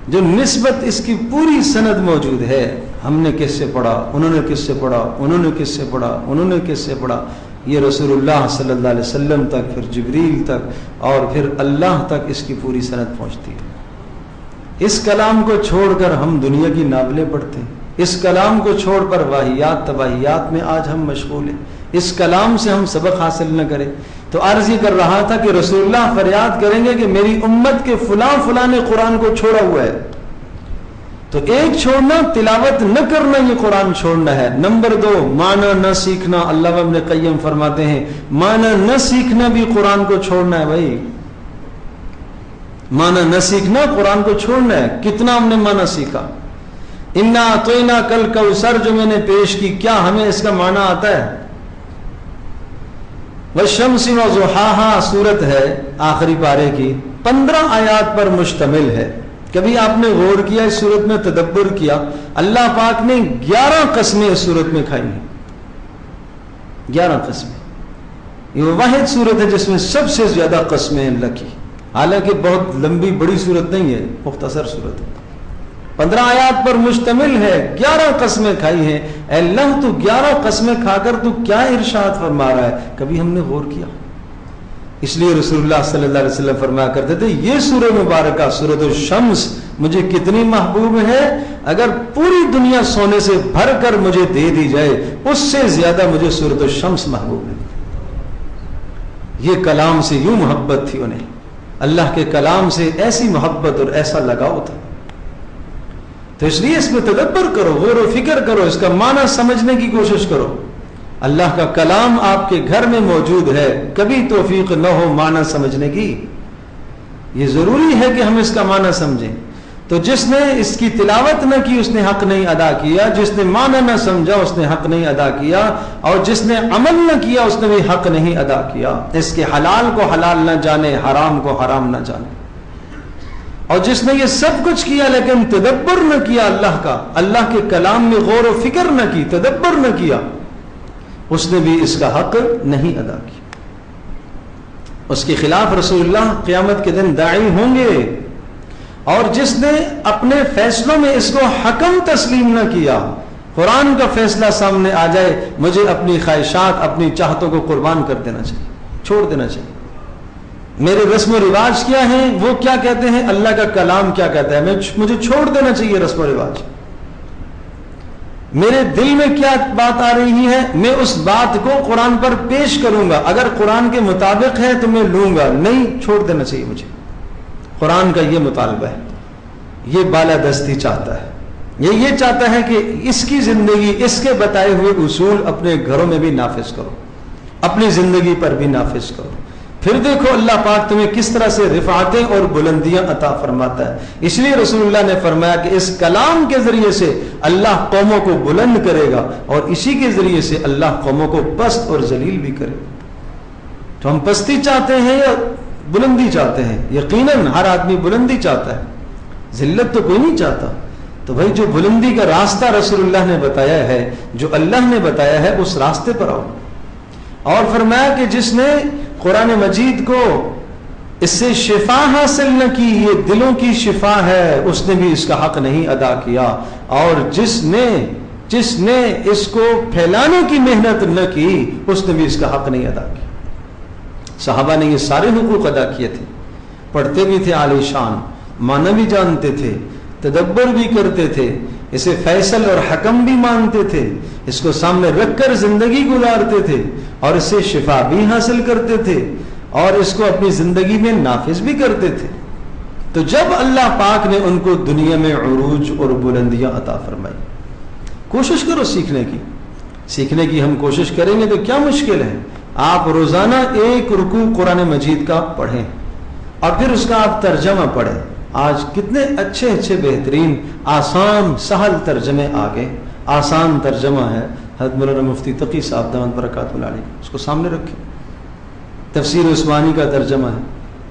Speaker 1: جو نسبت اس کی پوری سند موجود ہے، ہم نے کس سے پڑھا، انہوں نے کس سے پڑھا، انہوں نے کس سے پڑھا، انہوں نے کس سے پڑھا، یہ رسول اللہ صلی اللہ علیہ وسلم تک، پھر جبریل تک، اور پھر اللہ تک اس کی پوری سند پہنچتی ہے۔ اس کلام کو چھوڑ کر ہم دنیا کی ناولیں پڑھتے ہیں، اس کلام کو چھوڑ کر واہیات تباہیات میں آج ہم مشغول ہیں، اس کلام سے ہم سبق حاصل نہ کریں۔ تو عرض یہ کر رہا تھا کہ رسول اللہ فریاد کریں گے کہ میری امت کے فلاں فلاں نے قرآن کو چھوڑا ہوا ہے، تو ایک چھوڑنا تلاوت نہ کرنا یہ قرآن چھوڑنا ہے۔ نمبر 2 معنی نہ سیکھنا، علامہ ابن قیم فرماتے ہیں معنی نہ سیکھنا بھی قرآن کو چھوڑنا ہے بھائی، معنی نہ سیکھنا قرآن کو چھوڑنا ہے۔ کتنا ہم نے معنی سیکھا؟ انا اعطینا کل کوثر جو میں نے پیش کی، کیا ہمیں اس کا معنی آتا ہے؟ والشمس وضحاها سورت ہے آخری پارے کی، 15 آیات پر مشتمل ہے۔ کبھی آپ نے غور کیا اس سورت میں، تدبر کیا؟ اللہ پاک نے 11 قسمیں اس سورت میں کھائی ہیں، 11 قسمیں۔ یہ واحد سورت ہے جس میں سب سے زیادہ قسمیں اللہ کی، حالانکہ بہت لمبی بڑی سورت نہیں ہے، مختصر سورت ہے، 15 آیات پر مشتمل ہے، 11 قسمیں کھائی ہیں۔ اے اللہ تو 11 قسمیں کھا کر تو کیا ارشاد فرما رہا ہے؟ کبھی ہم نے غور کیا؟ اس لیے رسول اللہ صلی اللہ علیہ وسلم فرمایا کرتے تھے یہ سورہ مبارکہ سورۃ الشمس مجھے کتنی محبوب ہے، اگر پوری دنیا سونے سے بھر کر مجھے دے دی جائے اس سے زیادہ مجھے سورۃ الشمس محبوب ہے۔ یہ کلام سے یوں محبت تھی انہیں، اللہ کے کلام سے ایسی محبت اور ایسا لگاؤ تھا۔ تو اس لیے اس میں تدبر کرو، غور و فکر کرو، اس کا معنی سمجھنے کی کوشش کرو۔ اللہ کا کلام آپ کے گھر میں موجود ہے، کبھی توفیق نہ ہو معنی سمجھنے کی، یہ ضروری ہے کہ ہم اس کا معنی سمجھیں۔ تو جس نے اس کی تلاوت نہ کی اس نے حق نہیں ادا کیا، جس نے معنی نہ سمجھا اس نے حق نہیں ادا کیا، اور جس نے عمل نہ کیا اس نے بھی حق نہیں ادا کیا۔ اس کے حلال کو حلال نہ جانے، حرام کو حرام نہ جانے۔ اور جس نے یہ سب کچھ کیا لیکن تدبر نہ کیا اللہ کا، اللہ کے کلام میں غور و فکر نہ کی، تدبر نہ کیا، اس نے بھی اس کا حق نہیں ادا کیا۔ اس کے خلاف رسول اللہ قیامت کے دن داعی ہوں گے۔ اور جس نے اپنے فیصلوں میں اس کو حکم تسلیم نہ کیا، قرآن کا فیصلہ سامنے آ جائے، مجھے اپنی خواہشات اپنی چاہتوں کو قربان کر دینا چاہیے، چھوڑ دینا چاہیے۔ میرے رسم و رواج کیا ہیں، وہ کیا کہتے ہیں، اللہ کا کلام کیا کہتا ہے، مجھے چھوڑ دینا چاہیے رسم و رواج۔ میرے دل میں کیا بات آ رہی ہے، میں اس بات کو قرآن پر پیش کروں گا، اگر قرآن کے مطابق ہے تو میں لوں گا، نہیں چھوڑ دینا چاہیے مجھے۔ قرآن کا یہ مطالبہ ہے، یہ بالادستی چاہتا ہے، یہ چاہتا ہے کہ اس کی زندگی، اس کے بتائے ہوئے اصول اپنے گھروں میں بھی نافذ کرو، اپنی زندگی پر بھی نافذ کرو۔ پھر دیکھو اللہ پاک تمہیں کس طرح سے رفعتیں اور بلندیاں عطا فرماتا ہے۔ اس لیے رسول اللہ نے فرمایا کہ اس کلام کے ذریعے سے اللہ قوموں کو بلند کرے گا، اور اسی کے ذریعے سے اللہ قوموں کو پست اور ذلیل بھی کرے گا۔ تو ہم پستی چاہتے ہیں یا بلندی چاہتے ہیں؟ یقیناً ہر آدمی بلندی چاہتا ہے، ذلت تو کوئی نہیں چاہتا۔ تو بھائی جو بلندی کا راستہ رسول اللہ نے بتایا ہے، جو اللہ نے بتایا ہے، اس راستے پر آؤ۔ اور فرمایا کہ جس نے قرآن مجید کو اس سے شفا حاصل نہ کی، یہ دلوں کی شفا ہے، اس نے بھی اس کا حق نہیں ادا کیا۔ اور جس نے اس کو پھیلانے کی محنت نہ کی اس نے بھی اس کا حق نہیں ادا کیا۔ صحابہ نے یہ سارے حقوق ادا کیے تھے، پڑھتے بھی تھے عالی شان، معنی بھی جانتے تھے، تدبر بھی کرتے تھے، اسے فیصل اور حکم بھی مانتے تھے، اس کو سامنے رکھ کر زندگی گزارتے تھے، اور اس سے شفا بھی حاصل کرتے تھے، اور اس کو اپنی زندگی میں نافذ بھی کرتے تھے۔ تو جب اللہ پاک نے ان کو دنیا میں عروج اور بلندیاں عطا فرمائی، کوشش کرو سیکھنے کی ہم کوشش کریں گے تو کیا مشکل ہے؟ آپ روزانہ ایک رکوع قرآن مجید کا پڑھیں، اور پھر اس کا آپ ترجمہ پڑھیں۔ آج کتنے اچھے بہترین آسان سہل ترجمے آگے، آسان ترجمہ ہے حضرت مولانا مفتی تقی صاحب دامت برکاتہ اللہ علیہ، اس کو سامنے رکھیں۔ تفسیر عثمانی کا ترجمہ ہے،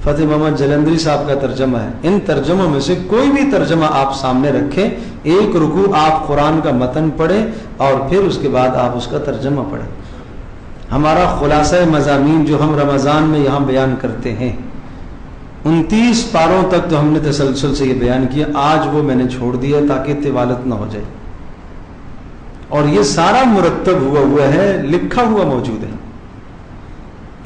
Speaker 1: فتح محمد جلندری صاحب کا ترجمہ ہے۔ ان ترجموں میں سے کوئی بھی ترجمہ آپ سامنے رکھیں، ایک رکوع آپ قرآن کا متن پڑھیں، اور پھر اس کے بعد آپ اس کا ترجمہ پڑھیں۔ ہمارا خلاصہ مضامین جو ہم رمضان میں یہاں بیان کرتے ہیں، 29 پاروں تک تو ہم نے تسلسل سے یہ بیان کیا، آج وہ میں نے چھوڑ دیا تاکہ طوالت نہ ہو جائے، اور یہ سارا مرتب ہوا ہے، لکھا ہوا موجود ہے،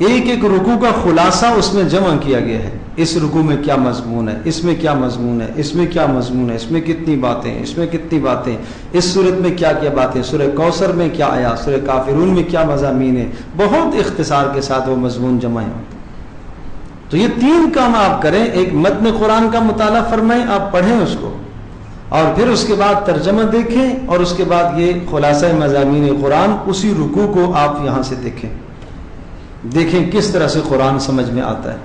Speaker 1: ایک رکوع کا خلاصہ اس میں جمع کیا گیا ہے۔ اس رکوع میں کیا مضمون ہے، اس میں کیا مضمون ہے، اس میں کیا مضمون ہے، اس میں کتنی باتیں، اس میں کتنی باتیں، اس صورت میں کیا کیا باتیں، سورہ کوثر میں کیا آیا، سورہ کافرون میں کیا مضامین ہے، بہت اختصار کے ساتھ وہ مضمون جمع ہے۔ تو یہ 3 کام آپ کریں، ایک متن قرآن کا مطالعہ فرمائیں، آپ پڑھیں اس کو، اور پھر اس کے بعد ترجمہ دیکھیں، اور اس کے بعد یہ خلاصہ مضامین قرآن، اسی رکوع کو آپ یہاں سے دیکھیں کس طرح سے قرآن سمجھ میں آتا ہے۔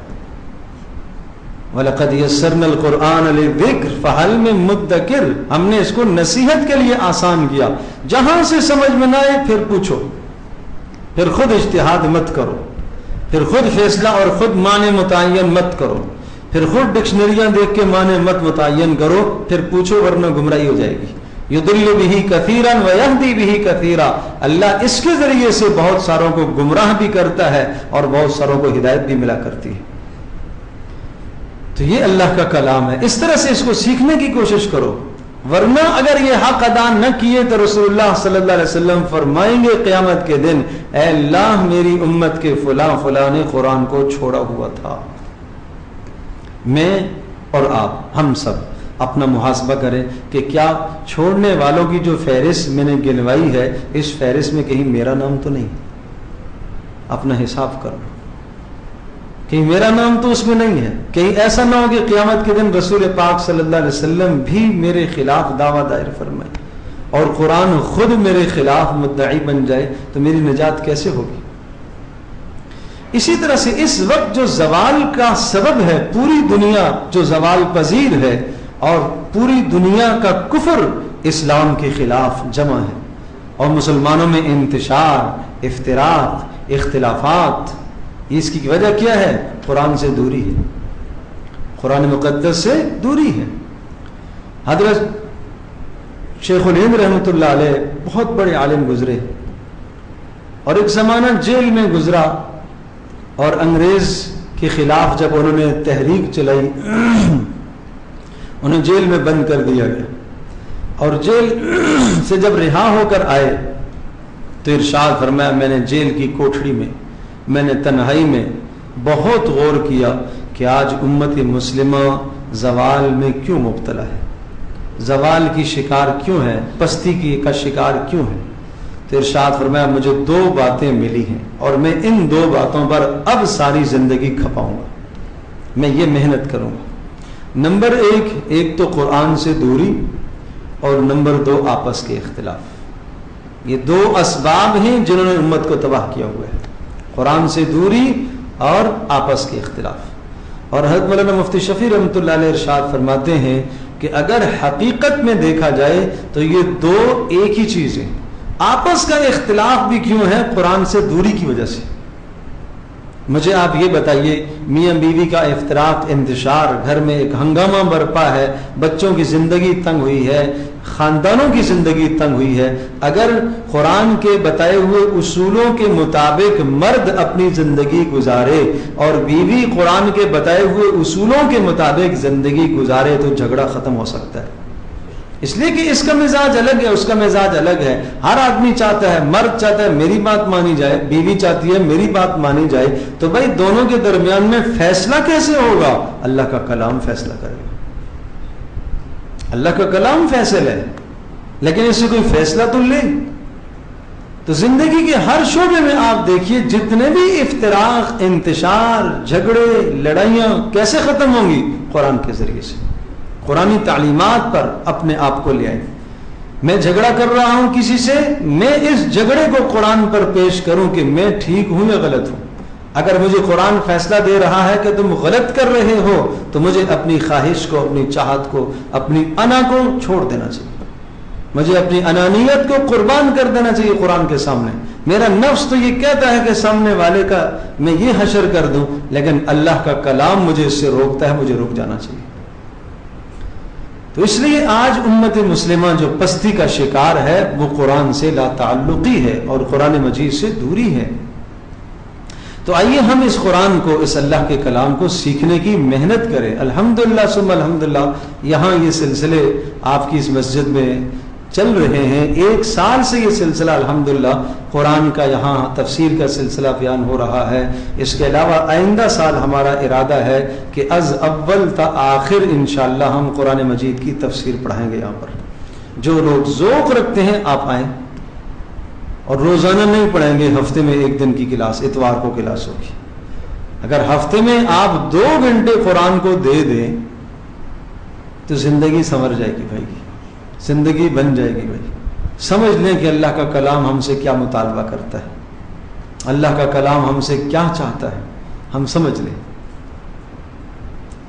Speaker 1: وَلَقَدْ يَسَّرْنَا الْقُرْآنَ لِلذِّكْرِ فَهَلْ مِن مُدَّكِرٍ، ہم نے اس کو نصیحت کے لیے آسان کیا، جہاں سے سمجھ میں نہ آئے پھر پوچھو، پھر خود اجتہاد مت کرو، پھر خود فیصلہ اور خود معنی متعین مت کرو، پھر خود ڈکشنریاں دیکھ کے معنی مت متعین کرو، پھر پوچھو ورنہ گمراہی ہو جائے گی۔ یضل بہ کثیرا ویہدی بہ کثیرا، اللہ اس کے ذریعے سے بہت ساروں کو گمراہ بھی کرتا ہے اور بہت ساروں کو ہدایت بھی ملا کرتی ہے۔ تو یہ اللہ کا کلام ہے، اس طرح سے اس کو سیکھنے کی کوشش کرو، ورنہ اگر یہ حق ادا نہ کیے تو رسول اللہ صلی اللہ علیہ وسلم فرمائیں گے قیامت کے دن، اے اللہ میری امت کے فلاں فلاں نے قرآن کو چھوڑا ہوا تھا۔ میں اور آپ، ہم سب اپنا محاسبہ کریں کہ کیا چھوڑنے والوں کی جو فہرست میں نے گنوائی ہے، اس فہرست میں کہیں میرا نام تو نہیں؟ اپنا حساب کر لو۔ کہیں میرا نام تو اس میں نہیں ہے، کہیں ایسا نہ ہو کہ قیامت کے دن رسول پاک صلی اللہ علیہ وسلم بھی میرے خلاف دعویٰ دائر فرمائے اور قرآن خود میرے خلاف مدعی بن جائے، تو میری نجات کیسے ہوگی؟ اسی طرح سے اس وقت جو زوال کا سبب ہے، پوری دنیا جو زوال پذیر ہے اور پوری دنیا کا کفر اسلام کے خلاف جمع ہے، اور مسلمانوں میں انتشار، افتراق، اختلافات، اس کی وجہ کیا ہے؟ قرآن سے دوری ہے، قرآن مقدس سے دوری ہے۔ حضرت شیخ الہند رحمۃ اللہ علیہ بہت بڑے عالم گزرے، اور ایک زمانہ جیل میں گزرا، اور انگریز کے خلاف جب انہوں نے تحریک چلائی انہیں جیل میں بند کر دیا گیا، اور جیل سے جب رہا ہو کر آئے تو ارشاد فرمایا میں نے جیل کی کوٹھڑی میں نے تنہائی میں بہت غور کیا کہ آج امت مسلمہ زوال میں کیوں مبتلا ہے، زوال کی شکار کیوں ہے، پستی کا شکار کیوں ہے؟ تو ارشاد فرمایا مجھے 2 باتیں ملی ہیں، اور میں ان 2 باتوں پر اب ساری زندگی کھپاؤں گا، میں یہ محنت کروں گا۔ نمبر 1 ایک تو قرآن سے دوری، اور نمبر 2 آپس کے اختلاف۔ یہ 2 اسباب ہیں جنہوں نے امت کو تباہ کیا ہوا ہے، قرآن سے دوری اور آپس کے اختلاف۔ اور حضرت مولانا مفتی شفیع رحمۃ اللہ علیہ ارشاد فرماتے ہیں کہ اگر حقیقت میں دیکھا جائے تو یہ 2 ایک ہی چیز ہیں۔ آپس کا اختلاف بھی کیوں ہے؟ قرآن سے دوری کی وجہ سے۔ مجھے آپ یہ بتائیے، میاں بیوی کا افتراق، انتشار، گھر میں ایک ہنگامہ برپا ہے، بچوں کی زندگی تنگ ہوئی ہے، خاندانوں کی زندگی تنگ ہوئی ہے، اگر قرآن کے بتائے ہوئے اصولوں کے مطابق مرد اپنی زندگی گزارے اور بیوی قرآن کے بتائے ہوئے اصولوں کے مطابق زندگی گزارے تو جھگڑا ختم ہو سکتا ہے، اس لیے کہ اس کا مزاج الگ ہے، اس کا مزاج الگ ہے۔ ہر آدمی چاہتا ہے، مرد چاہتا ہے میری بات مانی جائے، بیوی چاہتی ہے میری بات مانی جائے، تو بھائی دونوں کے درمیان میں فیصلہ کیسے ہوگا؟ اللہ کا کلام فیصلہ کرے گا، اللہ کا کلام فیصل ہے، لیکن اس سے کوئی فیصلہ تو لے۔ تو زندگی کے ہر شعبے میں آپ دیکھیے جتنے بھی افتراق، انتشار، جھگڑے، لڑائیاں کیسے ختم ہوں گی؟ قرآن کے ذریعے سے، قرآنی تعلیمات پر اپنے آپ کو لے آئیں۔ میں جھگڑا کر رہا ہوں کسی سے، میں اس جھگڑے کو قرآن پر پیش کروں کہ میں ٹھیک ہوں یا غلط ہوں۔ اگر مجھے قرآن فیصلہ دے رہا ہے کہ تم غلط کر رہے ہو تو مجھے اپنی خواہش کو، اپنی چاہت کو، اپنی انا کو چھوڑ دینا چاہیے، مجھے اپنی انانیت کو قربان کر دینا چاہیے قرآن کے سامنے۔ میرا نفس تو یہ کہتا ہے کہ سامنے والے کا میں یہ حشر کر دوں، لیکن اللہ کا کلام مجھے اس سے روکتا ہے، مجھے رک جانا چاہیے۔ تو اس لیے آج امت مسلمہ جو پستی کا شکار ہے وہ قرآن سے لا تعلقی ہے اور قرآن مجید سے دوری ہے۔ تو آئیے ہم اس قرآن کو، اس اللہ کے کلام کو سیکھنے کی محنت کریں۔ الحمدللہ ثم الحمدللہ یہاں یہ سلسلے آپ کی اس مسجد میں چل رہے ہیں، 1 سال سے یہ سلسلہ الحمدللہ قرآن کا یہاں تفسیر کا سلسلہ بیان ہو رہا ہے۔ اس کے علاوہ آئندہ سال ہمارا ارادہ ہے کہ از اول تا آخر انشاءاللہ ہم قرآن مجید کی تفسیر پڑھائیں گے یہاں پر۔ جو لوگ ذوق رکھتے ہیں آپ آئیں، اور روزانہ نہیں پڑھیں گے، ہفتے میں 1 دن کی کلاس، اتوار کو کلاس ہوگی۔ اگر ہفتے میں آپ 2 گھنٹے قرآن کو دے دیں تو زندگی سنور جائے گی بھائی، زندگی بن جائے گی بھائی۔ سمجھ لیں کہ اللہ کا کلام ہم سے کیا مطالبہ کرتا ہے، اللہ کا کلام ہم سے کیا چاہتا ہے، ہم سمجھ لیں۔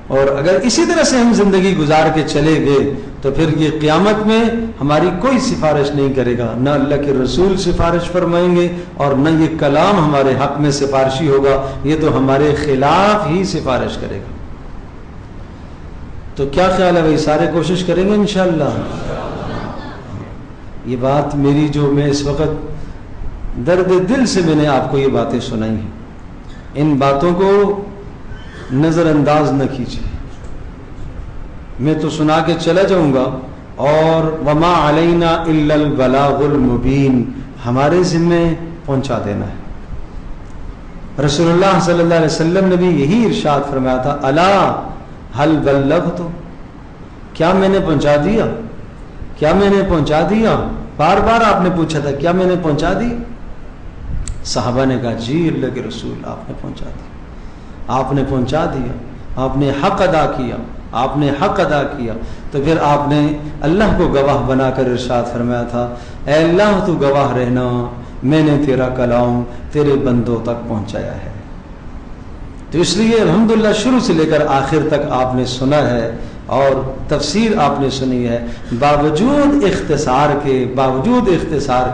Speaker 1: اور اگر اسی طرح سے ہم زندگی گزار کے چلے گئے تو پھر یہ قیامت میں ہماری کوئی سفارش نہیں کرے گا، نہ اللہ کے رسول سفارش فرمائیں گے اور نہ یہ کلام ہمارے حق میں سفارشی ہوگا، یہ تو ہمارے خلاف ہی سفارش کرے گا۔ تو کیا خیال ہے بھائی، سارے کوشش کریں گے انشاءاللہ؟ یہ بات میری جو میں اس وقت درد دل سے میں نے آپ کو یہ باتیں سنائی ہیں، ان باتوں کو نظر انداز نہ کیجیے۔ میں تو سنا کے چلا جاؤں گا، اور وما علینا الا البلاغ المبین، ہمارے ذمے پہنچا دینا ہے۔ رسول اللہ صلی اللہ علیہ وسلم نے بھی یہی ارشاد فرمایا تھا، الا هل بلغت، کیا میں نے پہنچا دیا، کیا میں نے پہنچا دیا؟ بار بار آپ نے پوچھا تھا کیا میں نے پہنچا دی؟ صحابہ نے کہا جی اللہ کے رسول آپ نے پہنچا دی۔ آپ نے پہنچا دیا، آپ نے حق ادا کیا، آپ نے حق ادا کیا، تو پھر آپ نے اللہ کو گواہ بنا کر ارشاد فرمایا تھا، اے اللہ تو گواہ رہنا، میں نے تیرا کلام تیرے بندوں تک پہنچایا ہے۔ تو اس لیے الحمدللہ شروع سے لے کر آخر تک آپ نے سنا ہے اور تفسیر آپ نے سنی ہے، باوجود اختصار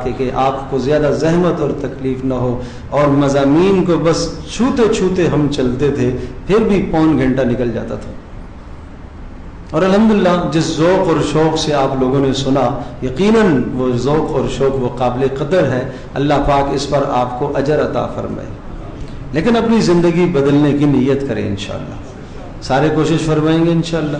Speaker 1: کے کہ آپ کو زیادہ زحمت اور تکلیف نہ ہو، اور مضامین کو بس چھوتے چھوتے ہم چلتے تھے، پھر بھی پون گھنٹہ نکل جاتا تھا۔ اور الحمدللہ جس ذوق اور شوق سے آپ لوگوں نے سنا، یقیناً وہ ذوق اور شوق وہ قابل قدر ہے، اللہ پاک اس پر آپ کو اجر عطا فرمائے۔ لیکن اپنی زندگی بدلنے کی نیت کریں انشاءاللہ، سارے کوشش فرمائیں گے انشاءاللہ۔